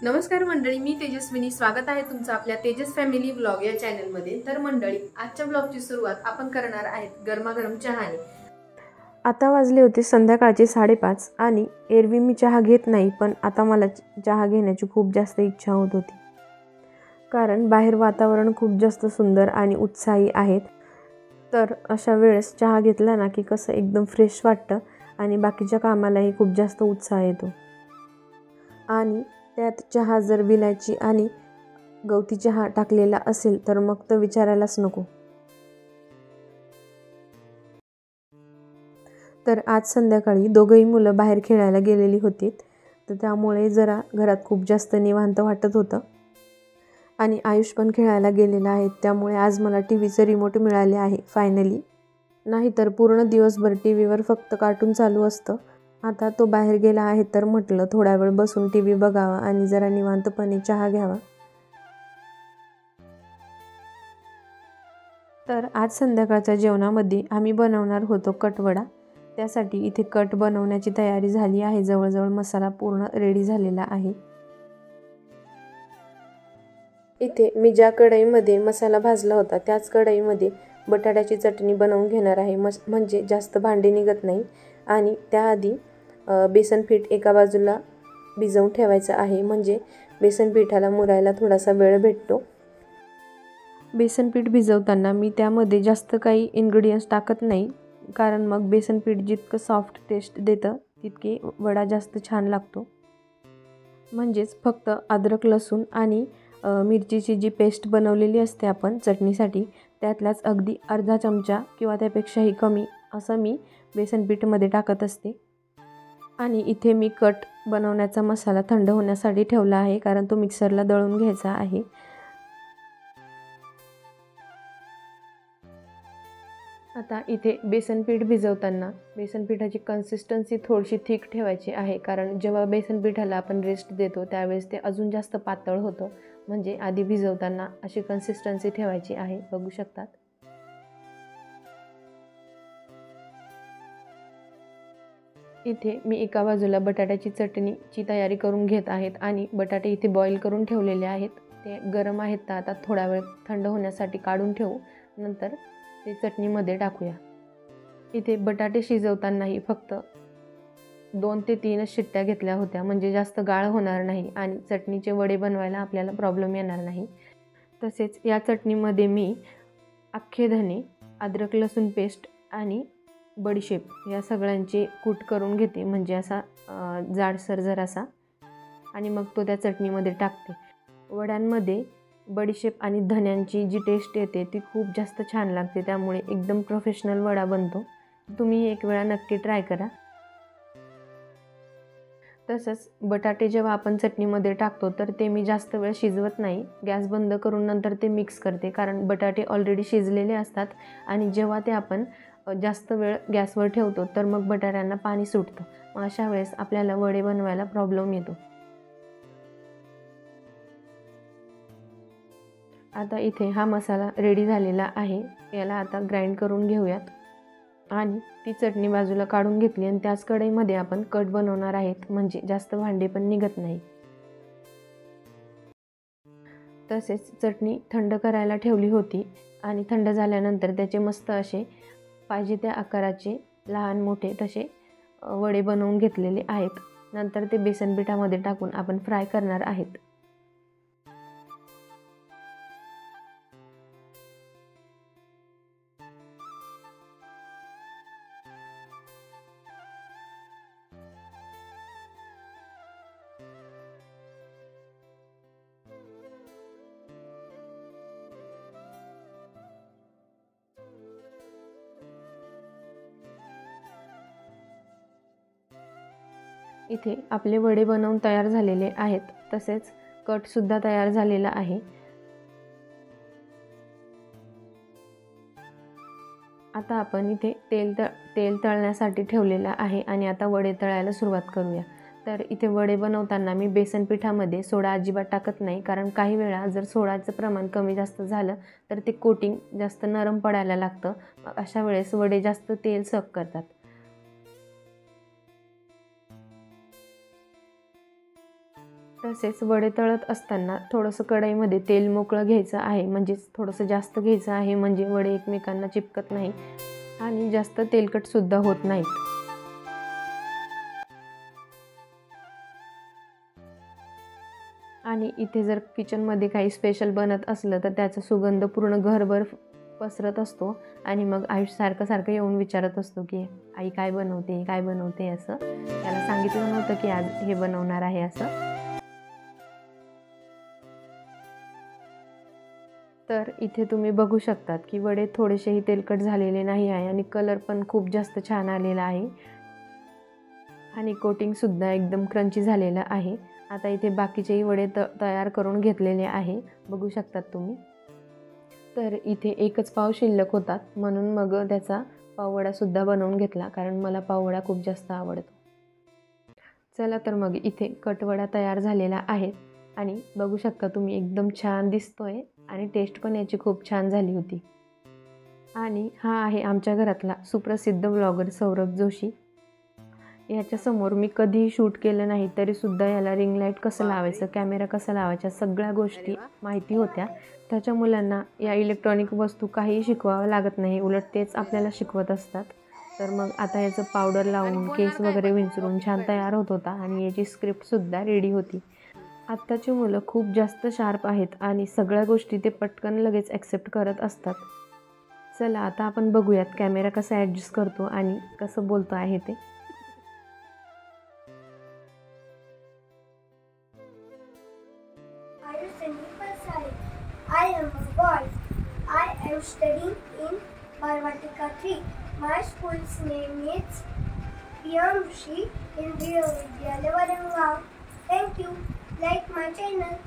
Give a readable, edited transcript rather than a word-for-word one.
नमस्कार मंडळी, मी तेजस्विनी. स्वागत आहे तुमचं आपल्या तेजस फॅमिली व्लॉग या चॅनलमध्ये. तर मंडळी, आजच्या व्लॉगची सुरुवात आपण करणार आहेत गरमागरम चहाने. आता वाजले होते संध्याकाळचे 5:30 आणि एरवी मी चहा घेत नाही, पण आता मला चहा घेण्याची खूप जास्त इच्छा होत होती. कारण बाहेर वातावरण खूप जास्त सुंदर आणि उत्साही आहेत. तर अशा वेळेस चहा घेतला ना की कसं एकदम फ्रेश वाटतं आणि बाकीच्या कामालाही खूप जास्त उत्साह येतो. आणि त्यात चहा जर विलायची आणि गवती चहा टाकलेला असेल तर मग तर विचारायलाच नको. तर आज संध्याकाळी दोघंही मुलं बाहेर खेळायला गेलेली होती, तर त्यामुळे जरा घरात खूप जास्त निवांत वाटत होतं. आणि आयुष पण खेळायला गेलेला आहे, त्यामुळे आज मला टीव्हीचं रिमोट मिळाले आहे फायनली. नाहीतर पूर्ण दिवसभर टीव्हीवर फक्त कार्टून चालू असतं. आता तो बाहेर गेला आहे तर म्हटलं थोडा वेळ बसून टीव्ही बघावा आणि जरा निवांतपणे चहा घ्यावा. तर आज संध्याकाळच्या जेवणामध्ये आम्ही बनवणार होतो कटवडा. त्यासाठी इथे कट बनवण्याची तयारी झाली आहे. जवळजवळ मसाला पूर्ण रेडी झालेला आहे. इथे मी ज्या कढईमध्ये मसाला भाजला होता त्याच कढईमध्ये बटाट्याची चटणी बनवून घेणार आहे, म्हणजे जास्त भांडे निघत नाही. आणि त्याआधी बेसन पीठ एका बाजूला भिजवून ठेवायचं आहे, म्हणजे बेसन पिठाला मुरायला थोडासा वेळ भेटतो. बेसन पीठ भिजवताना मी त्यामध्ये जास्त काही इन्ग्रेडियंट्स टाकत नाही, कारण मग बेसन पीठ जितकं सॉफ्ट टेस्ट देतं तितके वडा जास्त छान लागतो. म्हणजेच फक्त अद्रक, लसूण आणि मिरचीची जी पेस्ट बनवलेली असते आपण चटणीसाठी, त्यातलाच अगदी अर्धा चमचा किंवा त्यापेक्षाही कमी असं मी बेसन पीठमध्ये टाकत असते. आणि इथे मी कट बनवण्याचा मसाला थंड होण्यासाठी ठेवला आहे, कारण तो मिक्सरला दळून घ्यायचा आहे. आता इथे बेसन पीठ भिजवताना बेसन पिठाची कन्सिस्टन्सी थोडीशी थिक ठेवायची आहे, कारण जेव्हा बेसन पिठाला आपण रेस्ट देतो त्यावेळेस ते अजून जास्त पातळ होतं. म्हणजे आधी भिजवताना अशी कन्सिस्टन्सी ठेवायची आहे, बघू शकतात. इथे मी एका बाजूला बटाट्याची चटणीची तयारी करून घेत आहेत आणि बटाटे इथे बॉईल करून ठेवलेले आहेत. ते गरम आहेत तर आता थोडा वेळ थंड होण्यासाठी काढून ठेवू, नंतर ते चटणीमध्ये टाकूया. इथे बटाटे शिजवतानाही फक्त 2 ते 3 शिट्ट्या घेतल्या होत्या, म्हणजे जास्त गाळ होणार नाही आणि चटणीचे वडे बनवायला आपल्याला प्रॉब्लेम येणार नाही. तसेच या चटणीमध्ये मी अख्खे धने, अद्रक लसूण पेस्ट आणि बडीशेप या सगळ्यांचे कूट करून घेते, म्हणजे असा जाडसर जरासा, आणि मग तो त्या चटणीमध्ये टाकते. वड्यांमध्ये बडीशेप आणि धन्यांची जी टेस्ट येते ती खूप जास्त छान लागते, त्यामुळे एकदम प्रोफेशनल वडा बनतो. तुम्ही एक वेळा नक्की ट्राय करा. तसंच बटाटे जेव्हा आपण चटणीमध्ये टाकतो तर ते मी जास्त वेळ शिजवत नाही. गॅस बंद करून नंतर ते मिक्स करते, कारण बटाटे ऑलरेडी शिजलेले असतात आणि जेव्हा ते आपण जास्त वेळ गॅसवर ठेवतो तर मग बटाट्यांना पाणी सुटतं. मग अशा वेळेस आपल्याला वडे बनवायला प्रॉब्लेम येतो. आता इथे हा मसाला रेडी झालेला आहे. याला आता ग्राइंड करून घेऊयात. आणि ती चटणी बाजूला काढून घेतली आणि त्याच कढईमध्ये आपण कट बनवणार आहेत, म्हणजे जास्त भांडे पण निघत नाही. तसेच चटणी थंड करायला ठेवली होती आणि थंड झाल्यानंतर त्याचे मस्त असे पाहिजे त्या आकाराचे लहान मोठे तसे वडे बनवून घेतलेले आहेत. नंतर ते बेसन पिठामध्ये टाकून आपण फ्राय करणार आहेत. इथे आपले वडे बनवून तयार झालेले आहेत. तसेच कटसुद्धा तयार झालेला आहे. आता आपण इथे तेल तळण्यासाठी ठेवलेलं आहे आणि आता वडे तळायला सुरुवात करूया. तर इथे वडे बनवताना मी बेसन पिठामध्ये सोडा अजिबात टाकत नाही, कारण काही वेळा जर सोडाचं प्रमाण कमी जास्त झालं तर ते कोटिंग जास्त नरम पडायला लागतं. अशा वेळेस वडे जास्त तेल सक करतात. तसेच वडे तळत असताना थोडंसं कढईमध्ये तेल मोकळं घ्यायचं आहे, म्हणजेच थोडंसं जास्त घ्यायचं आहे, म्हणजे वडे एकमेकांना चिपकत नाही आणि जास्त तेलकटसुद्धा होत नाहीत. आणि इथे जर किचनमध्ये काही स्पेशल बनत असलं तर त्याचा सुगंध पूर्ण घरभर पसरत असतो आणि मग आयुष सारखं येऊन विचारत असतो की आई काय बनवते काय बनवते असं. त्याला सांगितलं नव्हतं की आज हे बनवणार आहे असं. तर इथे तुम्ही बघू शकतात की वडे थोडेसेही तेलकट झालेले नाही आहे आणि कलर पण खूप जास्त छान आलेला आहे आणि कोटिंगसुद्धा एकदम क्रंची झालेलं आहे. आता इथे बाकीचेही वडे तयार करून घेतलेले आहे, बघू शकतात तुम्ही. तर इथे एकच पाव शिल्लक होतात म्हणून मग त्याचा पाववडासुद्धा बनवून घेतला, कारण मला पाववडा खूप जास्त आवडतो. चला तर मग इथे कटवडा तयार झालेला आहे आणि बघू शकता तुम्ही एकदम छान दिसतोय आणि टेस्ट पण याची खूप छान झाली होती. आणि हा आहे आमच्या घरातला सुप्रसिद्ध ब्लॉगर सौरभ जोशी. याच्यासमोर मी कधीही शूट केलं नाही तरीसुद्धा याला रिंग लाईट कसं लावायचं, कॅमेरा कसा लावायचा, सगळ्या गोष्टी माहिती होत्या. त्याच्या मुलांना या इलेक्ट्रॉनिक वस्तू काहीही शिकवावं लागत नाही, उलट तेच आपल्याला शिकवत असतात. तर मग आता याचं पावडर लावून केस वगैरे विंचरून छान तयार होत होता आणि याची स्क्रिप्टसुद्धा रेडी होती. आत्ताची मुलं खूप जास्त शार्प आहेत आणि सगळ्या गोष्टी ते पटकन लगेच ॲक्सेप्ट करत असतात. चला आता आपण बघूयात कॅमेरा कसा ॲडजस्ट करतो आणि कसं बोलतो आहे ते. I am a boy. I am studying in Parvatika 3. My school's name is Priyamshi Indriya Vidyalaya Warangaon. Thank you. Like my channel.